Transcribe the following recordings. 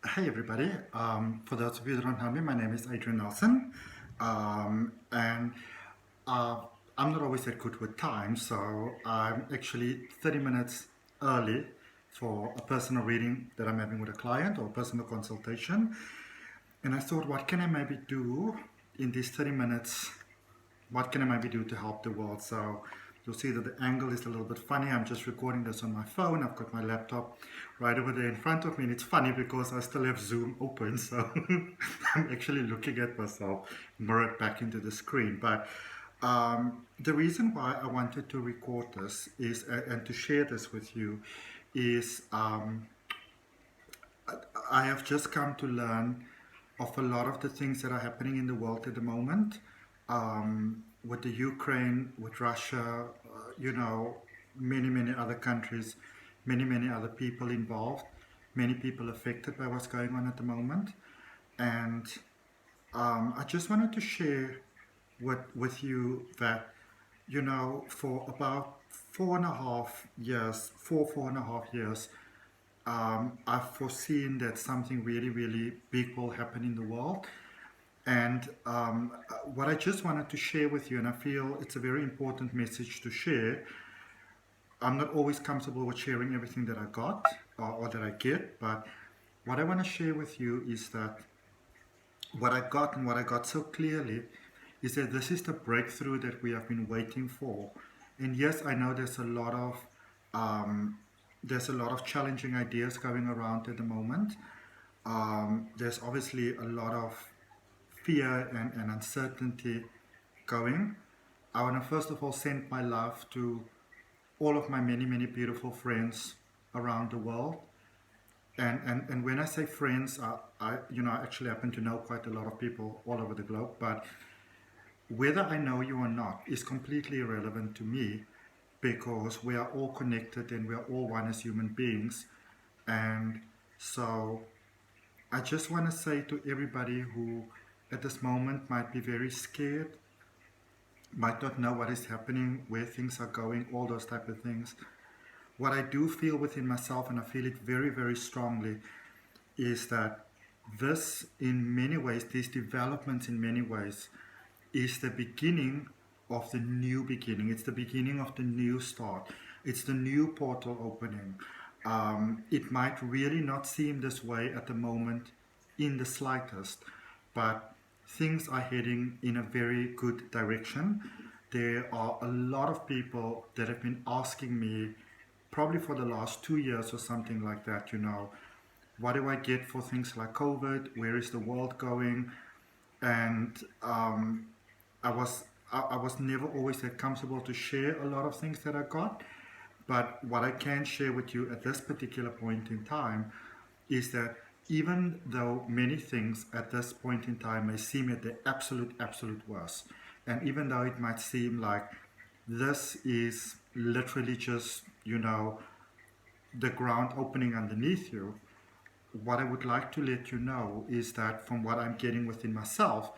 Hey everybody, for those of you that don't know me, my name is Adrian Nelson, and uh, I'm not always that good with time, so I'm actually 30 minutes early for a personal reading that I'm having with a client or a personal consultation. And I thought, what can I maybe do in these 30 minutes? What can I maybe do to help the world? So you'll see that the angle is a little bit funny. I'm just recording this on my phone. I've got my laptop right over there in front of me. And it's funny because I still have Zoom open. So I'm actually looking at myself mirrored back into the screen. But the reason why I wanted to record this is, and to share this with you, is I have just come to learn of a lot of the things that are happening in the world at the moment, with the Ukraine, with Russia, many other countries, many other people involved, many people affected by what's going on at the moment. And I just wanted to share with you that, for about 4.5 years, I've foreseen that something really big will happen in the world. And what I just wanted to share with you, and I feel it's a very important message to share. I'm not always comfortable with sharing everything that I got or that I get, but what I want to share with you is that what I got and what I got so clearly is that this is the breakthrough that we have been waiting for. And yes, I know um, there's a lot of challenging ideas going around at the moment. There's obviously a lot of fear and uncertainty going. I want to first of all send my love to all of my many beautiful friends around the world. And when I say friends, I actually happen to know quite a lot of people all over the globe. But whether I know you or not is completely irrelevant to me because we are all connected and we are all one as human beings. And so I just want to say to everybody who at this moment might be very scared, might not know what is happening, where things are going, all those type of things. What I do feel within myself, and I feel it very strongly, is that this, in many ways, these developments in many ways, is the beginning of the new beginning. It's the beginning of the new start. It's the new portal opening. It might really not seem this way at the moment in the slightest, but things are heading in a very good direction. There are a lot of people that have been asking me, probably for the last 2 years or something like that, what do I get for things like COVID? Where is the world going? And I was I was never always that comfortable to share a lot of things that I got. But what I can share with you at this particular point in time is that even though many things at this point in time may seem at the absolute worst, and even though it might seem like this is literally just, the ground opening underneath you, what I would like to let you know is that from what I'm getting within myself,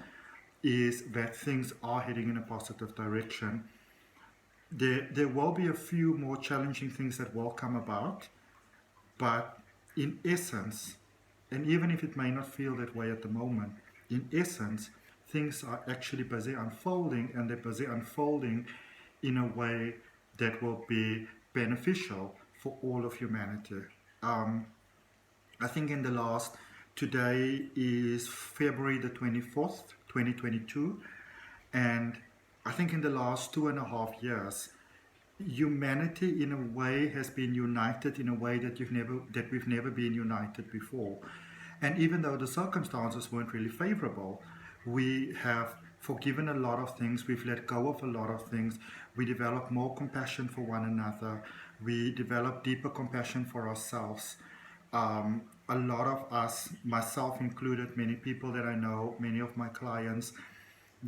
is that things are heading in a positive direction. There will be a few more challenging things that will come about, but in essence, and even if it may not feel that way at the moment, in essence, things are actually busy unfolding, and they're busy unfolding in a way that will be beneficial for all of humanity. I think today is February the 24th, 2022, and I think in the last 2.5 years, humanity in a way has been united in a way that we've never been united before. And even though the circumstances weren't really favorable, we have forgiven a lot of things, we've let go of a lot of things, we developed more compassion for one another, we developed deeper compassion for ourselves. A lot of us, myself included, many people that I know, many of my clients,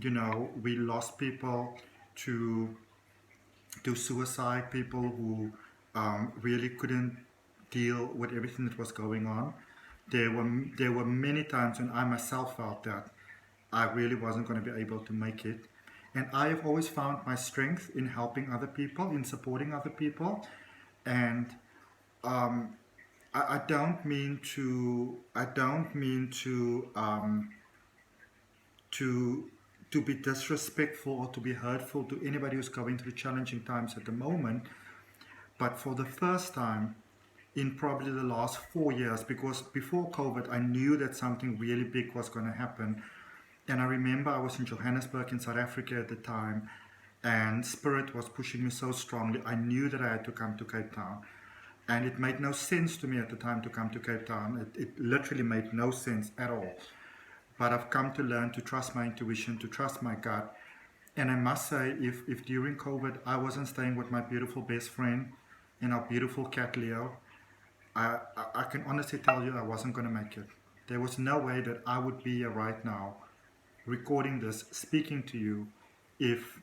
we lost people to suicide, people who really couldn't deal with everything that was going on. There were many times when I myself felt that I really wasn't going to be able to make it. And I have always found my strength in helping other people, in supporting other people. And I don't mean to. I don't mean to to be disrespectful or to be hurtful to anybody who's going through challenging times at the moment. But for the first time in probably the last 4 years, because before COVID, I knew that something really big was going to happen. And I remember I was in Johannesburg in South Africa at the time, and Spirit was pushing me so strongly. I knew that I had to come to Cape Town. And it made no sense to me at the time to come to Cape Town. It literally made no sense at all. But I've come to learn to trust my intuition, to trust my gut. And I must say, if during COVID I wasn't staying with my beautiful best friend and our beautiful cat Leo, I can honestly tell you I wasn't going to make it. There was no way that I would be here right now recording this, speaking to you, if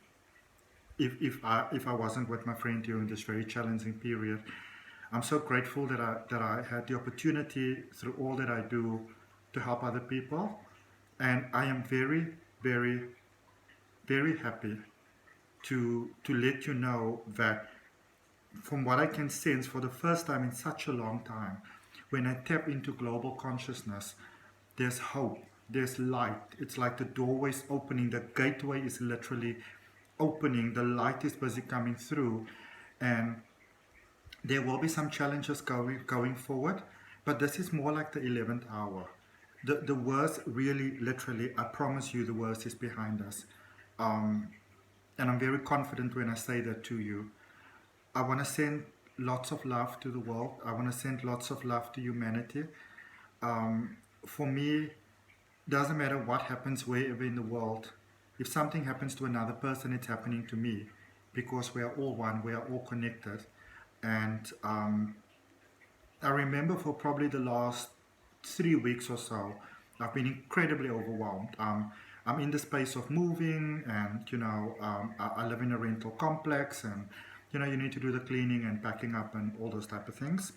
if I wasn't with my friend during this very challenging period. I'm so grateful that I had the opportunity through all that I do to help other people, and I am very, very, very happy to let you know that from what I can sense for the first time in such a long time, when I tap into global consciousness, there's hope, there's light. It's like the doorway's opening, the gateway is literally opening, the light is busy coming through, and there will be some challenges going forward, but this is more like the 11th hour. The worst, really, literally, I promise you, the worst is behind us. Um, and I'm very confident when I say that to you. I want to send lots of love to the world. I want to send lots of love to humanity. For me, doesn't matter what happens wherever in the world. If something happens to another person, it's happening to me, because we are all one, we are all connected. And I remember for probably the last 3 weeks or so, I've been incredibly overwhelmed. I'm in the space of moving, and I live in a rental complex, and you need to do the cleaning and packing up and all those type of things.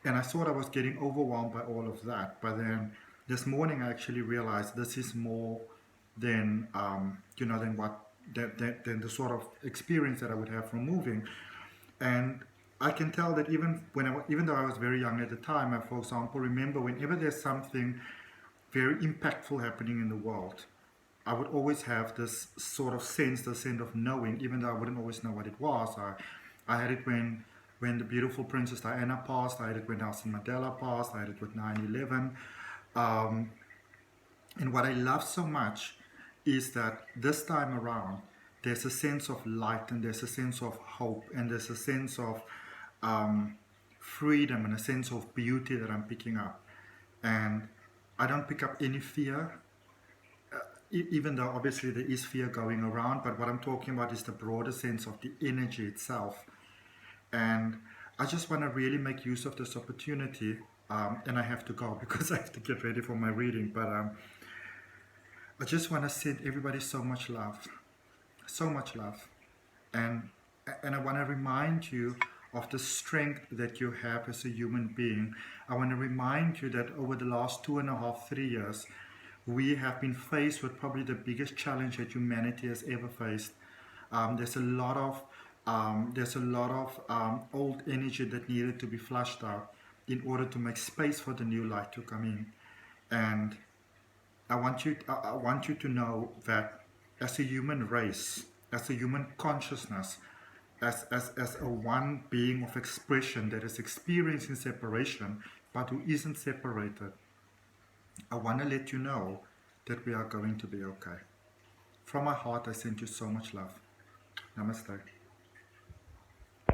And I thought I was getting overwhelmed by all of that. But then this morning, I actually realized this is more than than the sort of experience that I would have from moving. And I can tell that even though I was very young at the time, I, for example, remember whenever there's something very impactful happening in the world, I would always have this sort of sense, the sense of knowing, even though I wouldn't always know what it was. I had it when the beautiful Princess Diana passed. I had it when Nelson Mandela passed. I had it with 9/11. Um, and what I love so much is that this time around, there's a sense of light, and there's a sense of hope, and there's a sense of freedom, and a sense of beauty that I'm picking up. And I don't pick up any fear, even though obviously there is fear going around. But what I'm talking about is the broader sense of the energy itself. And I just want to really make use of this opportunity. And I have to go because I have to get ready for my reading. But I just want to send everybody so much love. So much love. And I want to remind you of the strength that you have as a human being. I want to remind you that over the last 2.5, 3 years, we have been faced with probably the biggest challenge that humanity has ever faced. There's a lot of old energy that needed to be flushed out in order to make space for the new light to come in. And I want you to know that as a human race, as a human consciousness, as a one being of expression that is experiencing separation but who isn't separated, I want to let you know that we are going to be okay. From my heart, I send you so much love. Namaste.